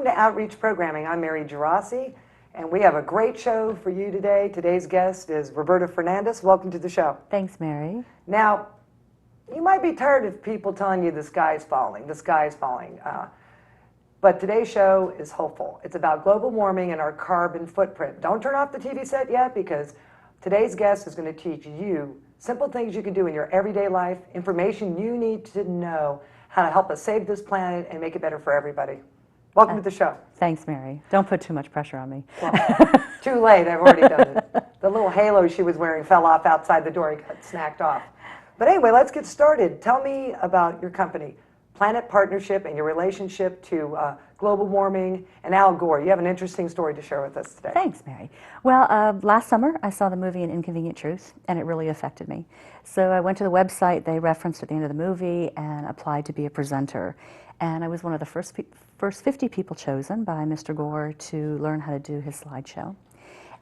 Welcome to Outreach Programming. I'm Mary Geraci, and we have a great show for you today. Today's guest is Roberta Fernandez. Welcome to the show. Thanks, Mary. Now, you might be tired of people telling you the sky's falling, but today's show is hopeful. It's about global warming and our carbon footprint. Don't turn off the TV set yet, because today's guest is going to teach you simple things you can do in your everyday life, information you need to know how to help us save this planet and make it better for everybody. Welcome to the show. Thanks, Mary. Don't put too much pressure on me. Well, too late. I've already done it. The little halo she was wearing fell off outside the door. He got snacked off. But anyway, let's get started. Tell me about your company, Planet Partnership, and your relationship to global warming and Al Gore. You have an interesting story to share with us today. Thanks, Mary. Well, last summer I saw the movie An Inconvenient Truth, and it really affected me. So I went to the website they referenced at the end of the movie and applied to be a presenter. And I was one of the first 50 people chosen by Mr. Gore to learn how to do his slideshow.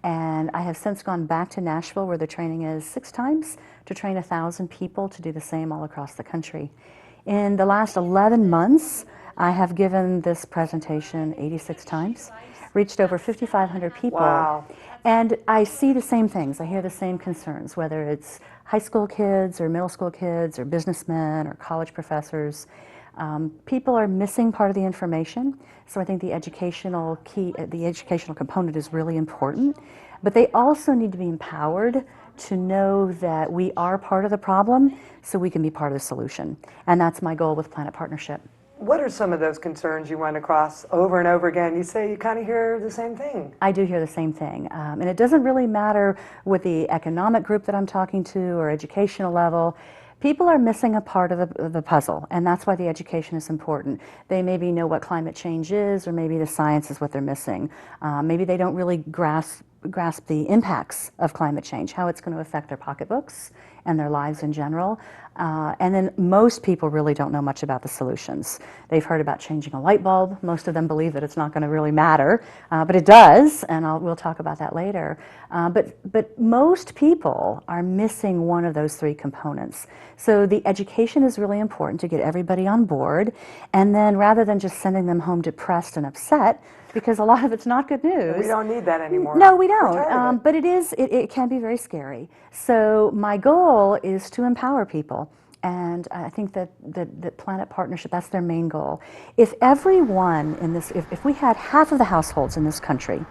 And I have since gone back to Nashville, where the training is 6 times, to train 1,000 people to do the same all across the country. In the last 11 months, I have given this presentation 86 times, reached over 5,500 people. Wow. And I see the same things. I hear the same concerns, whether it's high school kids or middle school kids or businessmen or college professors. People are missing part of the information, so I think the educational component is really important. But they also need to be empowered to know that we are part of the problem, so we can be part of the solution. And that's my goal with Planet Partnership. What are some of those concerns you run across over and over again? You say you kind of hear the same thing. I do hear the same thing. And it doesn't really matter what the economic group that I'm talking to or educational level. People are missing a part of the puzzle, and that's why the education is important. They maybe know what climate change is, or maybe the science is what they're missing. Maybe they don't really grasp the impacts of climate change, how it's going to affect their pocketbooks and their lives in general. And then most people really don't know much about the solutions. They've heard about changing a light bulb. Most of them believe that it's not going to really matter, but it does, and we'll talk about that later. But most people are missing one of those 3 components. So the education is really important to get everybody on board, and then rather than just sending them home depressed and upset, because a lot of it's not good news. We don't need that anymore. No, we don't. But it can be very scary. So my goal is to empower people. And I think that Planet Partnership, that's their main goal. If everyone in this, if we had half of the households in this country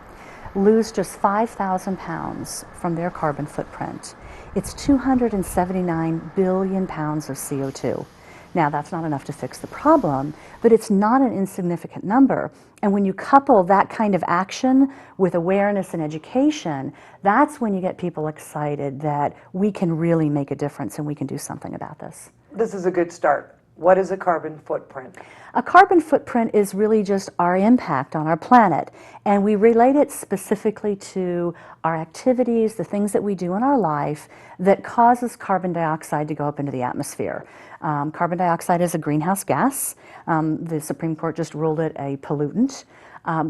lose just 5,000 pounds from their carbon footprint, it's 279 billion pounds of CO2. Now, that's not enough to fix the problem, but it's not an insignificant number. And when you couple that kind of action with awareness and education, that's when you get people excited that we can really make a difference and we can do something about this. This is a good start. What is a carbon footprint? A carbon footprint is really just our impact on our planet, and we relate it specifically to our activities, the things that we do in our life that causes carbon dioxide to go up into the atmosphere. Carbon dioxide is a greenhouse gas. The Supreme Court just ruled it a pollutant.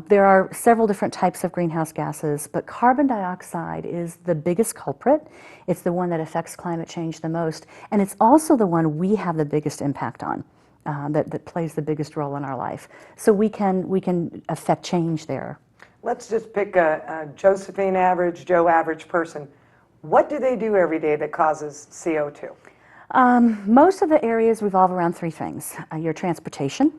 There are several different types of greenhouse gases, but carbon dioxide is the biggest culprit. It's the one that affects climate change the most, and it's also the one we have the biggest impact on, that plays the biggest role in our life. So we can affect change there. Let's just pick a Josephine average, Joe average person. What do they do every day that causes CO2? Most of the areas revolve around 3 things. Your transportation,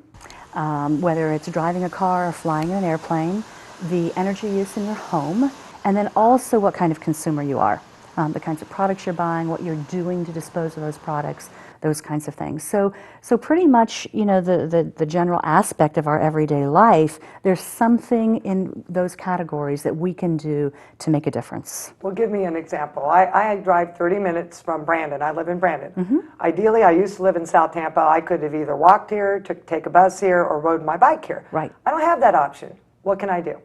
whether it's driving a car or flying in an airplane, the energy use in your home, and then also what kind of consumer you are, the kinds of products you're buying, what you're doing to dispose of those products, those kinds of things. So pretty much, the general aspect of our everyday life, there's something in those categories that we can do to make a difference. Well, give me an example. I drive 30 minutes from Brandon. I live in Brandon. Mm-hmm. Ideally, I used to live in South Tampa. I could have either walked here, take a bus here, or rode my bike here. Right. I don't have that option. What can I do?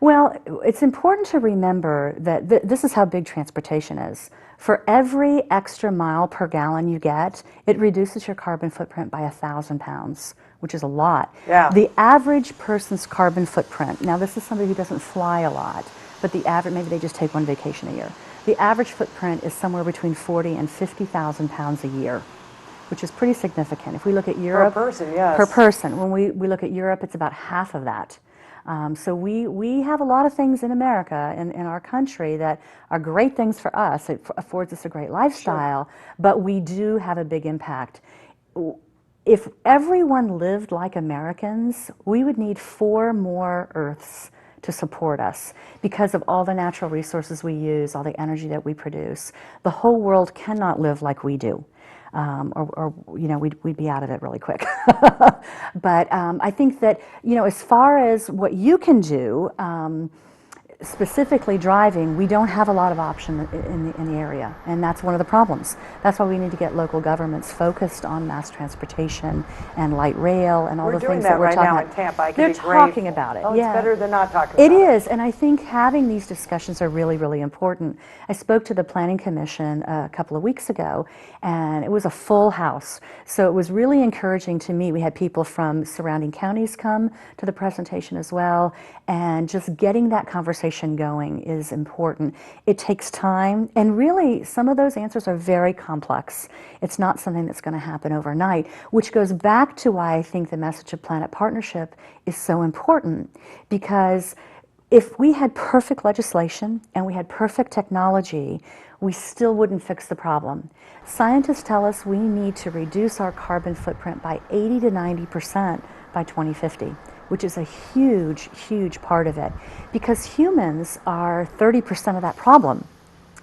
Well, it's important to remember that this is how big transportation is. For every extra mile per gallon you get, it reduces your carbon footprint by 1,000 pounds, which is a lot. Yeah. The average person's carbon footprint, now this is somebody who doesn't fly a lot, but the average, maybe they just take 1 vacation a year. The average footprint is somewhere between 40 and 50,000 pounds a year, which is pretty significant. If we look at Europe... Per person, yes. Per person. When we look at Europe, it's about half of that. So we have a lot of things in America, in our country, that are great things for us. It affords us a great lifestyle, but we do have a big impact. If everyone lived like Americans, we would need 4 more Earths to support us because of all the natural resources we use, all the energy that we produce. The whole world cannot live like we do. Or we'd be out of it really quick. But I think that, as far as what you can do, specifically driving, we don't have a lot of option in the area, and that's one of the problems. That's why we need to get local governments focused on mass transportation and light rail and all the things that we're talking about. We're doing that right now in Tampa. I can They're be talking grateful. about it. Oh, yeah. It's better than not talking It about it. is, and I think having these discussions are really, really important. I spoke to the Planning Commission a couple of weeks ago, and it was a full house. So it was really encouraging to me. We had people from surrounding counties come to the presentation as well, and just getting that conversation going is important. It takes time, and really some of those answers are very complex. It's not something that's going to happen overnight, which goes back to why I think the message of Planet Partnership is so important, because if we had perfect legislation and we had perfect technology, we still wouldn't fix the problem. Scientists tell us we need to reduce our carbon footprint by 80 to 90% by 2050, which is a huge, huge part of it, because humans are 30% of that problem.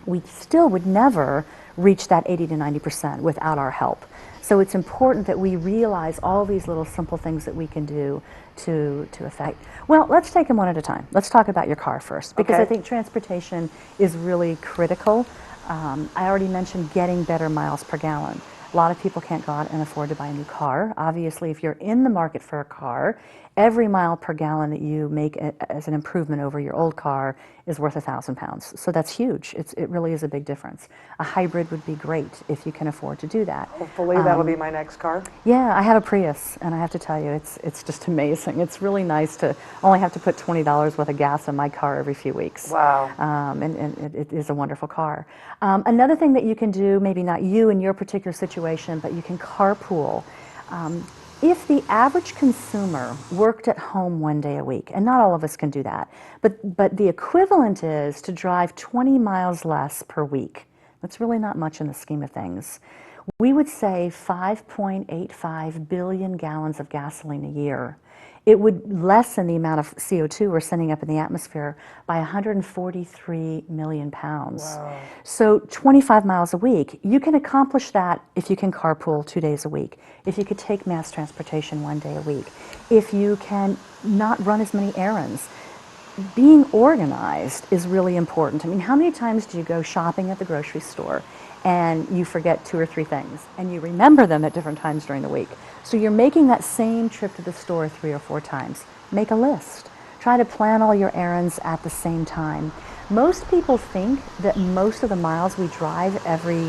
We still would never reach that 80 to 90% without our help. So it's important that we realize all these little simple things that we can do to affect. Well, let's take them one at a time. Let's talk about your car first, because Okay. I think transportation is really critical. I already mentioned getting better miles per gallon. A lot of people can't go out and afford to buy a new car. Obviously, if you're in the market for a car, every mile per gallon that you make as an improvement over your old car is worth £1,000. So that's huge. It really is a big difference. A hybrid would be great if you can afford to do that. Hopefully that'll be my next car. Yeah, I have a Prius, and I have to tell you, it's just amazing. It's really nice to only have to put $20 worth of gas in my car every few weeks. Wow. And it is a wonderful car. Another thing that you can do, maybe not you in your particular situation, but you can carpool. If the average consumer worked at home 1 day a week, and not all of us can do that, but the equivalent is to drive 20 miles less per week. That's really not much in the scheme of things. We would save 5.85 billion gallons of gasoline a year. It would lessen the amount of CO2 we're sending up in the atmosphere by 143 million pounds. Wow. So 25 miles a week, you can accomplish that if you can carpool 2 days a week, if you could take mass transportation 1 day a week, if you can not run as many errands. Being organized is really important. I mean, how many times do you go shopping at the grocery store and you forget 2 or 3 things, and you remember them at different times during the week? So you're making that same trip to the store 3 or 4 times. Make a list. Try to plan all your errands at the same time. Most people think that most of the miles we drive every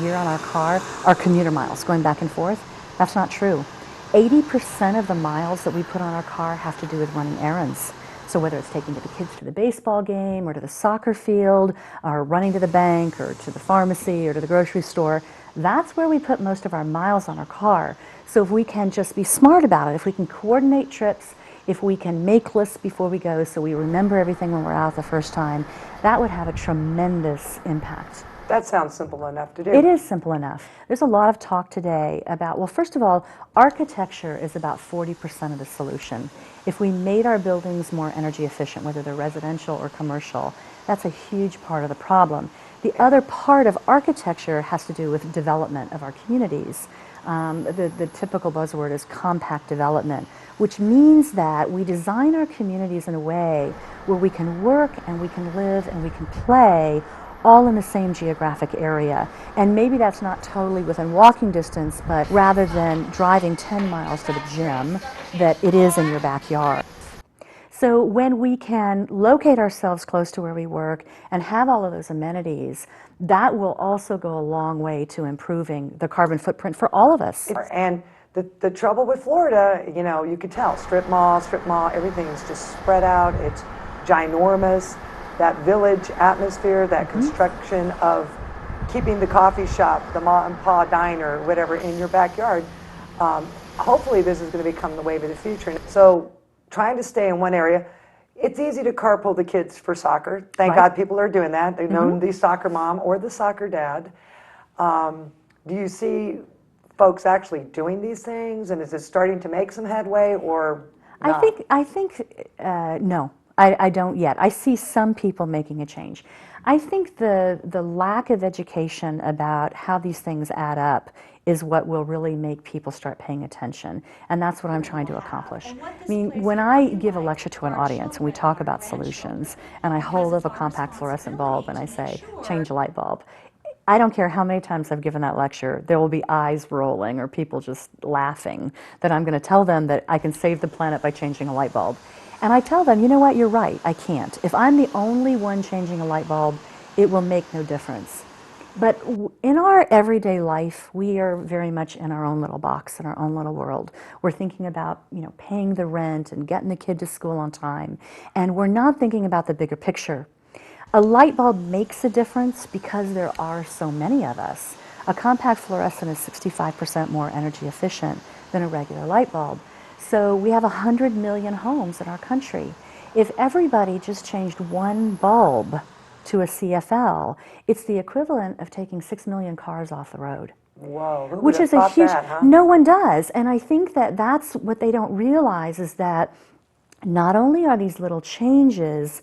year on our car are commuter miles, going back and forth. That's not true. 80% of the miles that we put on our car have to do with running errands. So whether it's taking the kids to the baseball game or to the soccer field or running to the bank or to the pharmacy or to the grocery store, that's where we put most of our miles on our car. So if we can just be smart about it, if we can coordinate trips, if we can make lists before we go so we remember everything when we're out the first time, that would have a tremendous impact. That sounds simple enough to do. It is simple enough. There's a lot of talk today about, well, first of all, architecture is about 40% of the solution. If we made our buildings more energy efficient, whether they're residential or commercial, that's a huge part of the problem. The other part of architecture has to do with development of our communities. The typical buzzword is compact development, which means that we design our communities in a way where we can work and we can live and we can play all in the same geographic area. And maybe that's not totally within walking distance, but rather than driving 10 miles to the gym, that it is in your backyard. So when we can locate ourselves close to where we work and have all of those amenities, that will also go a long way to improving the carbon footprint for all of us. And the trouble with Florida, you could tell, strip mall, everything's just spread out. It's ginormous. That village atmosphere, that construction of keeping the coffee shop, the ma and pa diner, whatever, in your backyard, hopefully this is going to become the wave of the future. So trying to stay in one area, It's easy to carpool the kids for soccer. Thank Right. God people are doing that. They've known the soccer mom or the soccer dad. Do you see folks actually doing these things, and is it starting to make some headway or not? No, I don't yet. I see some people making a change. I think the lack of education about how these things add up is what will really make people start paying attention, and that's what I'm trying to accomplish. I mean, when I give a lecture to an audience and we talk about solutions, and I hold up a compact fluorescent bulb and I say, change a light bulb, I don't care how many times I've given that lecture, there will be eyes rolling or people just laughing that I'm going to tell them that I can save the planet by changing a light bulb. And I tell them, you know what, you're right, I can't. If I'm the only one changing a light bulb, it will make no difference. But in our everyday life, we are very much in our own little box, in our own little world. We're thinking about, paying the rent and getting the kid to school on time. And we're not thinking about the bigger picture. A light bulb makes a difference because there are so many of us. A compact fluorescent is 65% more energy efficient than a regular light bulb. So we have 100 million homes in our country. If everybody just changed one bulb to a CFL, it's the equivalent of taking 6 million cars off the road. Whoa, who would Which have is a thought huge, that, huh? no one does. And I think that that's what they don't realize is that not only are these little changes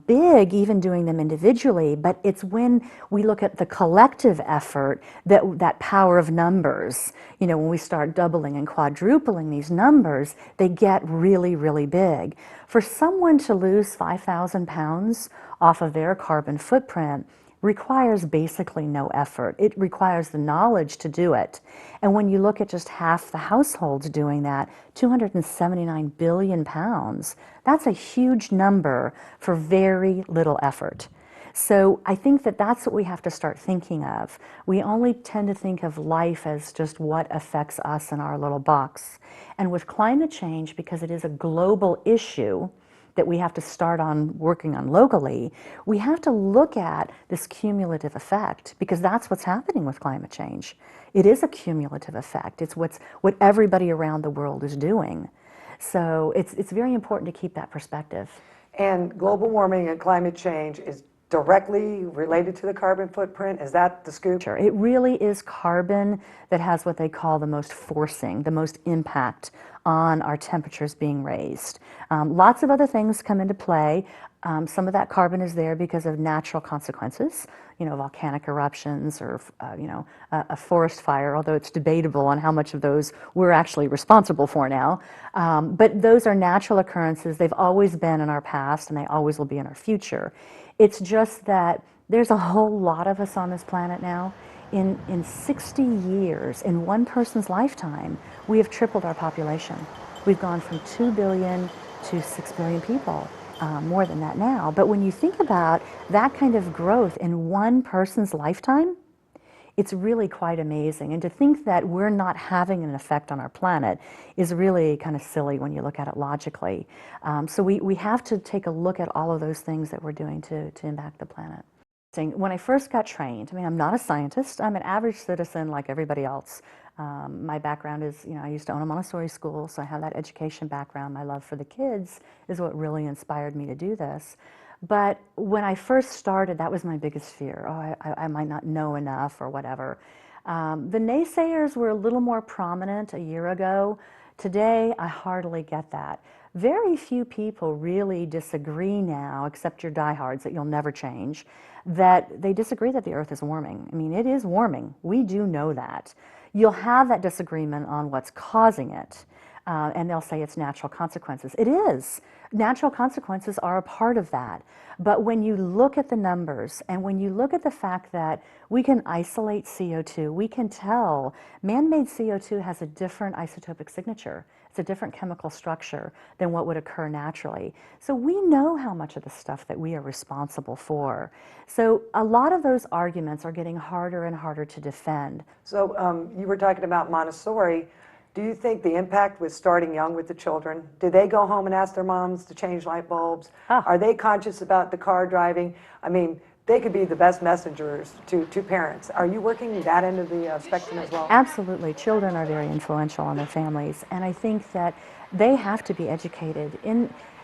big, even doing them individually, but it's when we look at the collective effort that power of numbers. When we start doubling and quadrupling these numbers, they get really, really big. For someone to lose 5,000 pounds off of their carbon footprint requires basically no effort. It requires the knowledge to do it. And when you look at just half the households doing that, 279 billion pounds, that's a huge number for very little effort. So I think that that's what we have to start thinking of. We only tend to think of life as just what affects us in our little box. And with climate change, because it is a global issue, that we have to start on working on locally, we have to look at this cumulative effect because that's what's happening with climate change. It is a cumulative effect. It's what everybody around the world is doing. So it's very important to keep that perspective. And global warming and climate change is directly related to the carbon footprint. Is that the scoop? Sure. It really is carbon that has what they call the most forcing, the most impact on our temperatures being raised. Lots of other things come into play. Some of that carbon is there because of natural consequences, volcanic eruptions or, a forest fire, although it's debatable on how much of those we're actually responsible for now. But those are natural occurrences. They've always been in our past and they always will be in our future. It's just that there's a whole lot of us on this planet now. In 60 years, in one person's lifetime, we have tripled our population. We've gone from 2 billion to 6 billion people, more than that now. But when you think about that kind of growth in one person's lifetime, it's really quite amazing. And to think that we're not having an effect on our planet is really kind of silly when you look at it logically. So we have to take a look at all of those things that we're doing to impact the planet. When I first got trained, I'm not a scientist, I'm an average citizen like everybody else. My background is, I used to own a Montessori school, so I have that education background. My love for the kids is what really inspired me to do this. But when I first started, that was my biggest fear. Oh, I might not know enough or whatever. The naysayers were a little more prominent a year ago. Today, I hardly get that. Very few people really disagree now, except your diehards that you'll never change, that they disagree that the Earth is warming. It is warming. We do know that. You'll have that disagreement on what's causing it, and they'll say it's natural consequences. It is. Natural consequences are a part of that. But when you look at the numbers and when you look at the fact that we can isolate CO2, we can tell man-made CO2 has a different isotopic signature. It's a different chemical structure than what would occur naturally. So we know how much of the stuff that we are responsible for. So a lot of those arguments are getting harder and harder to defend. So you were talking about Montessori. Do you think the impact was starting young with the children? Do they go home and ask their moms to change light bulbs? Are they conscious about the car driving? They could be the best messengers to parents. Are you working that end of the spectrum as well? Absolutely. Children are very influential on their families, and I think that they have to be educated.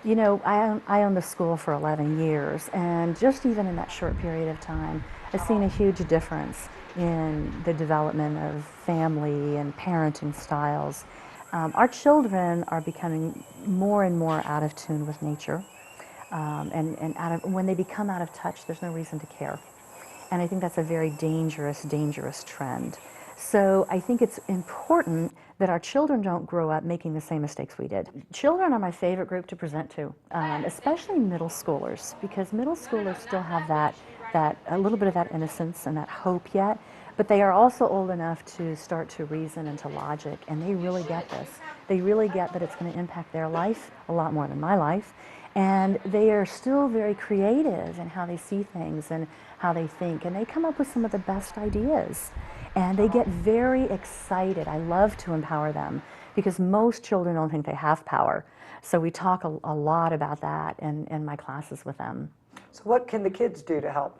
You know, I owned the school for 11 years, and just even in that short period of time, I've seen a huge difference in the development of family and parenting styles. Our children are becoming more and more out of tune with nature, and when they become out of touch, there's no reason to care. And I think that's a very dangerous, dangerous trend. So I think it's important that our children don't grow up making the same mistakes we did. Children are my favorite group to present to, especially middle schoolers, because middle schoolers still have that a little bit of that innocence and that hope yet, but they are also old enough to start to reason and to logic, and they really get this. They really get that it's going to impact their life a lot more than my life, and they are still very creative in how they see things and how they think, and they come up with some of the best ideas. And they get very excited. I love to empower them because most children don't think they have power. So we talk a lot about that in my classes with them. So what can the kids do to help?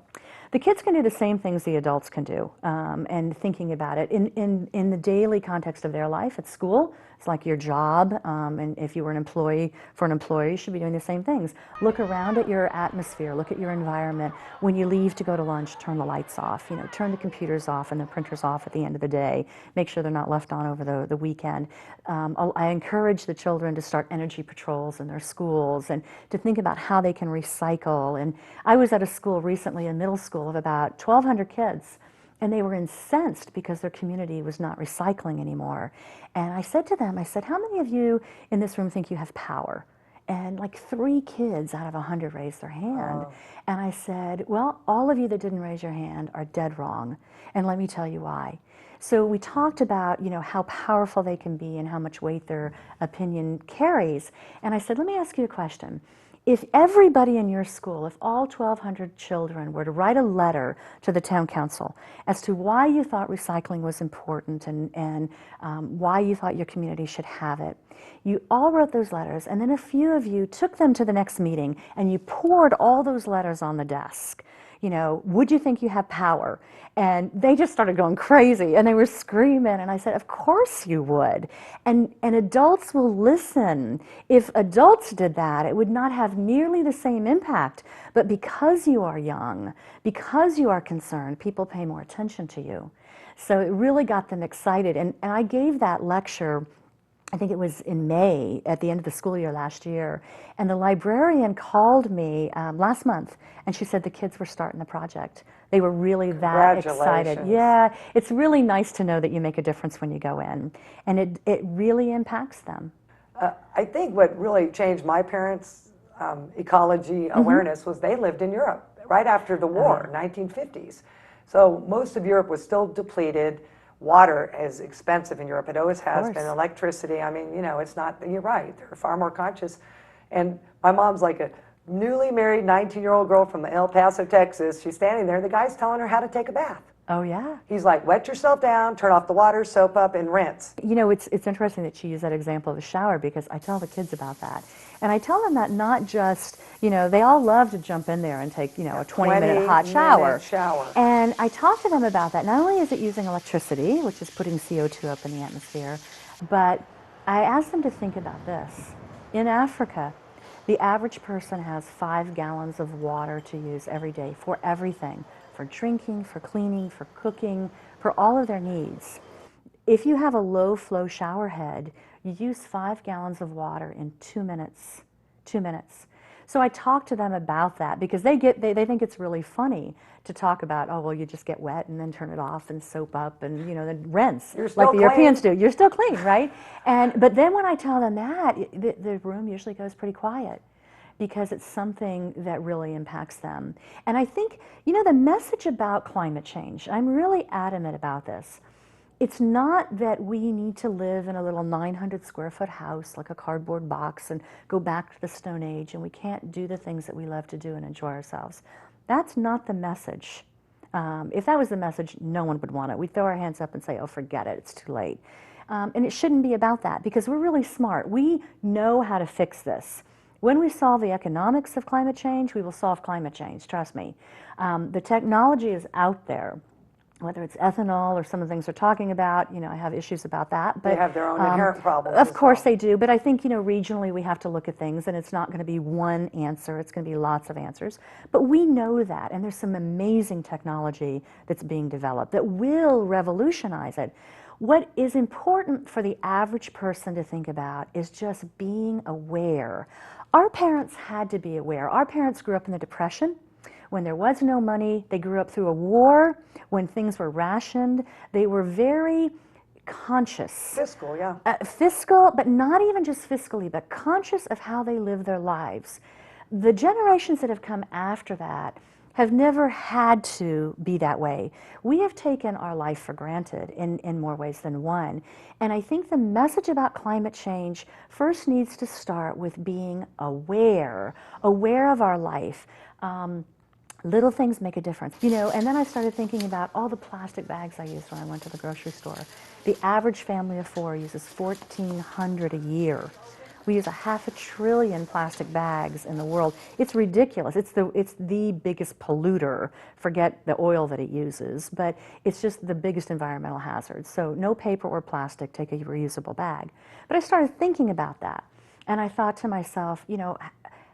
The kids can do the same things the adults can do, and thinking about it in the daily context of their life at school. It's like your job, and if you were an employee, you should be doing the same things. Look around at your atmosphere, look at your environment. When you leave to go to lunch, turn the lights off, you know, turn the computers off and the printers off at the end of the day. Make sure they're not left on over the weekend. I encourage the children to start energy patrols in their schools and to think about how they can recycle. And I was at a school recently, a middle school of about 1,200 kids, and they were incensed because their community was not recycling anymore. And I said to them, I said, how many of you in this room think you have power? And like 3 kids out of 100 raised their hand. Oh. And I said, well, all of you that didn't raise your hand are dead wrong. And let me tell you why. So we talked about, you know, how powerful they can be and how much weight their opinion carries. And I said, let me ask you a question. If everybody in your school, if all 1,200 children were to write a letter to the town council as to why you thought recycling was important and why you thought your community should have it, you all wrote those letters, and then a few of you took them to the next meeting and you poured all those letters on the desk. You know, would you think you have power? And they just started going crazy and they were screaming. And I said, of course you would. And adults will listen. If adults did that, it would not have nearly the same impact. But because you are young, because you are concerned, people pay more attention to you. So it really got them excited. And I gave that lecture, I think it was in May at the end of the school year last year, and the librarian called me last month, and she said the kids were starting the project. They were really that excited. Congratulations. Yeah, it's really nice to know that you make a difference when you go in, and it really impacts them. I think what really changed my parents' ecology awareness was they lived in Europe right after the war, 1950s. So most of Europe was still depleted. Water is expensive in Europe. It always has been. Electricity, I mean, you know, it's not, you're right, they're far more conscious. And my mom's like a newly married 19-year-old girl from El Paso, Texas. She's standing there, and the guy's telling her how to take a bath. Oh, yeah. He's like, wet yourself down, turn off the water, soap up, and rinse. You know, it's interesting that she used that example of a shower because I tell the kids about that. And I tell them that not just, you know, they all love to jump in there and take, you know, a 20-minute hot shower. And I talk to them about that. Not only is it using electricity, which is putting CO2 up in the atmosphere, but I ask them to think about this. In Africa, the average person has 5 gallons of water to use every day for everything, for drinking, for cleaning, for cooking, for all of their needs. If you have a low flow shower head, you use 5 gallons of water in 2 minutes. 2 minutes. So I talk to them about that because they think it's really funny to talk about, oh, well, you just get wet and then turn it off and soap up and, you know, then rinse like the Europeans do. You're still clean, right? But then when I tell them that, the room usually goes pretty quiet because it's something that really impacts them. And I think, you know, the message about climate change, I'm really adamant about this. It's not that we need to live in a little 900 square foot house like a cardboard box and go back to the Stone Age and we can't do the things that we love to do and enjoy ourselves. That's not the message. If that was the message, no one would want it. We'd throw our hands up and say, oh, forget it, it's too late. And it shouldn't be about that because we're really smart. We know how to fix this. When we solve the economics of climate change, we will solve climate change, trust me. The technology is out there. whether it's ethanol or some of the things they're talking about, I have issues about that. But They have their own inherent problems of as course well. they do, but I think, regionally we have to look at things, and it's not going to be one answer, it's going to be lots of answers. But we know that, and there's some amazing technology that's being developed that will revolutionize it. What is important for the average person to think about is just being aware. Our parents had to be aware. Our parents grew up in the Depression, when there was no money. They grew up through a war, when things were rationed. They were very conscious. Fiscal, yeah. Fiscal, but not even just fiscally, but conscious of how they live their lives. The generations that have come after that have never had to be that way. We have taken our life for granted in more ways than one. And I think the message about climate change first needs to start with being aware of our life. Little things make a difference, and then I started thinking about all the plastic bags I used when I went to the grocery store. The average family of 4 uses 1,400 a year. We use 500 billion plastic bags in the world. It's ridiculous. It's the biggest polluter. Forget the oil that it uses, but it's just the biggest environmental hazard. So no paper or plastic, take a reusable bag. But I started thinking about that, and I thought to myself,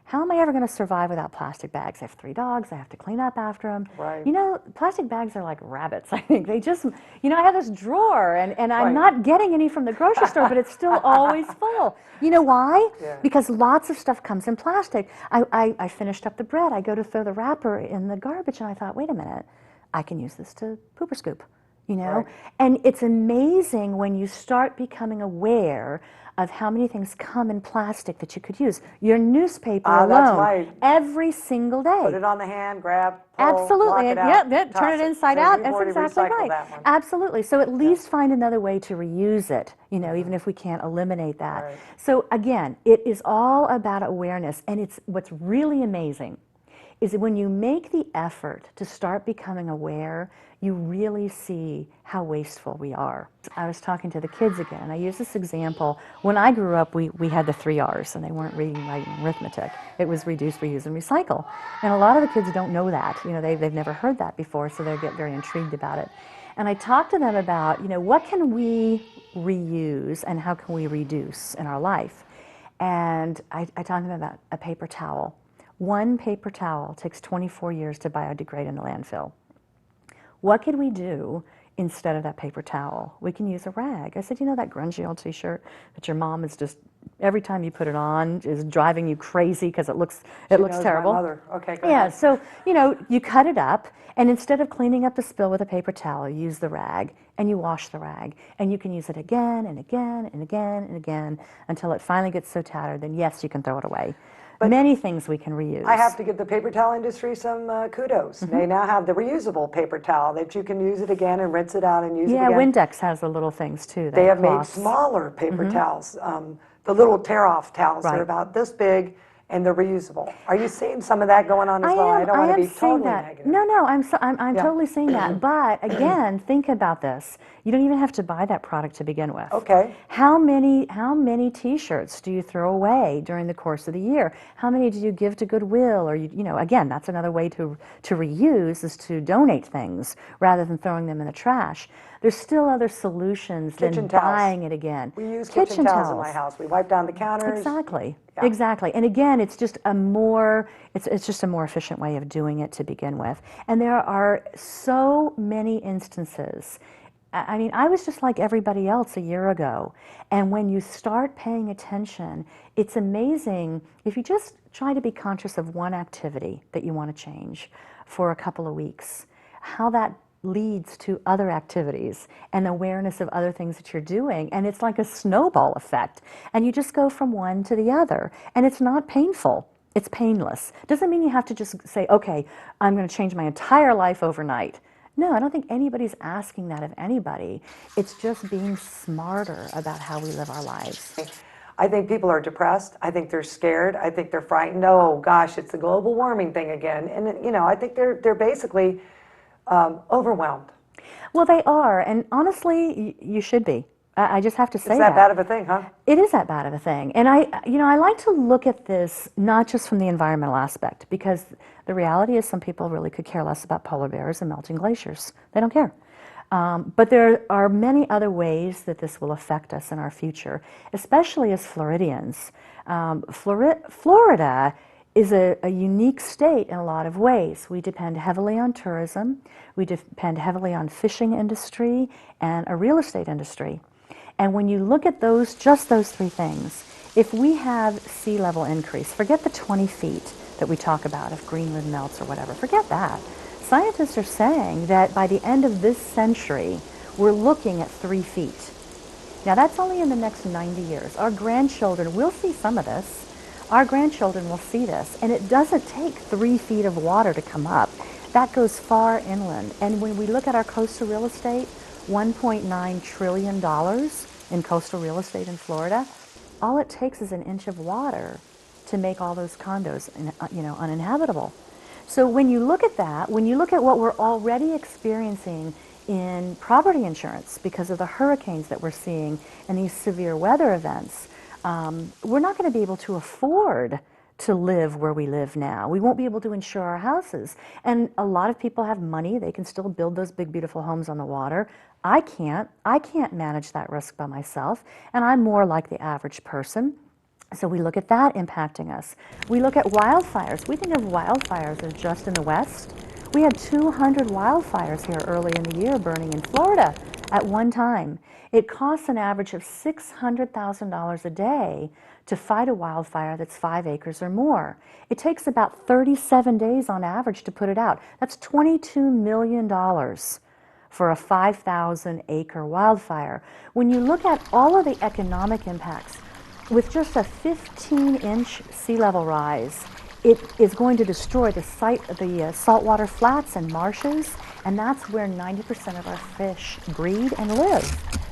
how am I ever going to survive without plastic bags? I have 3 dogs. I have to clean up after them. Right. Plastic bags are like rabbits, I think. They just, I have this drawer, and I'm Right. not getting any from the grocery store, but it's still always full. You know why? Yeah. Because lots of stuff comes in plastic. I finished up the bread. I go to throw the wrapper in the garbage, and I thought, wait a minute, I can use this to poop or scoop. Right. And it's amazing when you start becoming aware of how many things come in plastic that you could use. Your newspaper That's alone, right. every single day. Put it on the hand, grab, pull, Absolutely, lock it out, turn toss it inside So out. we've That's already exactly recycled right. that one. Absolutely. So at least find another way to reuse it, even if we can't eliminate that. Right. So again, it is all about awareness, and it's what's really amazing is that when you make the effort to start becoming aware, you really see how wasteful we are. I was talking to the kids again, and I use this example. When I grew up, we had the 3 R's, and they weren't reading, writing, arithmetic. It was reduce, reuse, and recycle. And a lot of the kids don't know that. They've never heard that before, so they get very intrigued about it. And I talked to them about, what can we reuse and how can we reduce in our life? And I talked to them about a paper towel. One paper towel takes 24 years to biodegrade in a landfill. What could we do instead of that paper towel? We can use a rag. I said, that grungy old t-shirt that your mom is just, every time you put it on, is driving you crazy because it looks terrible. My mother. Okay, go Yeah, ahead. so, you cut it up, and instead of cleaning up the spill with a paper towel, you use the rag, and you wash the rag. And you can use it again and again and again and again until it finally gets so tattered, then yes, you can throw it away. But many things we can reuse. I have to give the paper towel industry some kudos. They now have the reusable paper towel that you can use it again and rinse it out and use it again. Yeah, Windex has the little things too. They have made smaller paper towels. The little tear-off towels are about this big, and they're reusable. Are you seeing some of that going on as well? I don't want to be totally negative. No, I'm totally seeing that. But again, think about this. You don't even have to buy that product to begin with. Okay. How many T-shirts do you throw away during the course of the year? How many do you give to Goodwill? Or again, that's another way to reuse, is to donate things rather than throwing them in the trash. There's still other solutions than buying it again. We use kitchen towels in my house. We wipe down the counters. Exactly. Yeah. Exactly. And again, it's just a more efficient way of doing it to begin with. And there are so many instances. I mean, I was just like everybody else a year ago. And when you start paying attention, it's amazing if you just try to be conscious of one activity that you want to change for a couple of weeks, how that leads to other activities and awareness of other things that you're doing. And it's like a snowball effect. And you just go from one to the other. And it's not painful. It's painless. Doesn't mean you have to just say, okay, I'm going to change my entire life overnight. No, I don't think anybody's asking that of anybody. It's just being smarter about how we live our lives. I think people are depressed. I think they're scared. I think they're frightened. Oh gosh, it's the global warming thing again. And I think they're basically overwhelmed. Well, they are, and honestly, you should be. I just have to say that. It's that bad of a thing, huh? It is that bad of a thing. And I like to look at this not just from the environmental aspect, because the reality is some people really could care less about polar bears and melting glaciers. They don't care. But there are many other ways that this will affect us in our future, especially as Floridians. Florida is a unique state in a lot of ways. We depend heavily on tourism, we depend heavily on fishing industry and a real estate industry. And when you look at those, just those three things, if we have sea level increase, forget the 20 feet that we talk about if Greenland melts or whatever, forget that. Scientists are saying that by the end of this century, we're looking at 3 feet. Now that's only in the next 90 years. Our grandchildren will see some of this. Our grandchildren will see this. And it doesn't take 3 feet of water to come up. That goes far inland. And when we look at our coastal real estate, $1.9 trillion in coastal real estate in Florida, all it takes is an inch of water to make all those condos, uninhabitable. So when you look at that, when you look at what we're already experiencing in property insurance because of the hurricanes that we're seeing and these severe weather events, we're not going to be able to afford to live where we live now. We won't be able to insure our houses. And a lot of people have money. They can still build those big, beautiful homes on the water. I can't. I can't manage that risk by myself. And I'm more like the average person. So we look at that impacting us. We look at wildfires. We think of wildfires as just in the West. We had 200 wildfires here early in the year burning in Florida at one time. It costs an average of $600,000 a day to fight a wildfire that's 5 acres or more. It takes about 37 days on average to put it out. That's $22 million for a 5,000 acre wildfire. When you look at all of the economic impacts, with just a 15-inch sea level rise, it is going to destroy the saltwater flats and marshes, and that's where 90% of our fish breed and live.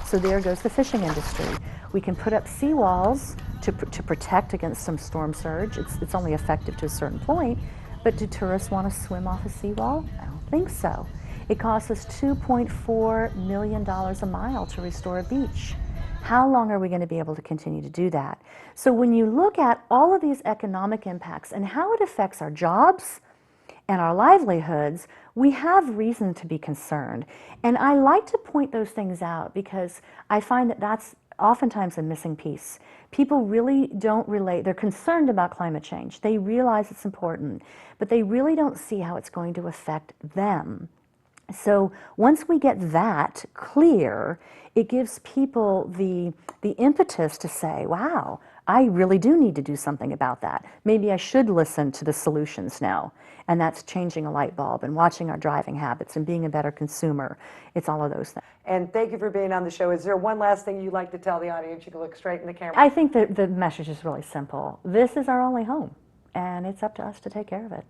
So there goes the fishing industry. We can put up seawalls to protect against some storm surge. It's only effective to a certain point, but do tourists want to swim off a seawall? I don't think so. It costs us $2.4 million a mile to restore a beach. How long are we going to be able to continue to do that? So when you look at all of these economic impacts and how it affects our jobs and our livelihoods, we have reason to be concerned. And I like to point those things out because I find that that's oftentimes a missing piece. People really don't relate. They're concerned about climate change. They realize it's important, but they really don't see how it's going to affect them. So once we get that clear, it gives people the impetus to say, wow, I really do need to do something about that. Maybe I should listen to the solutions now. And that's changing a light bulb and watching our driving habits and being a better consumer. It's all of those things. And thank you for being on the show. Is there one last thing you'd like to tell the audience? You can look straight in the camera. I think that the message is really simple. This is our only home, and it's up to us to take care of it.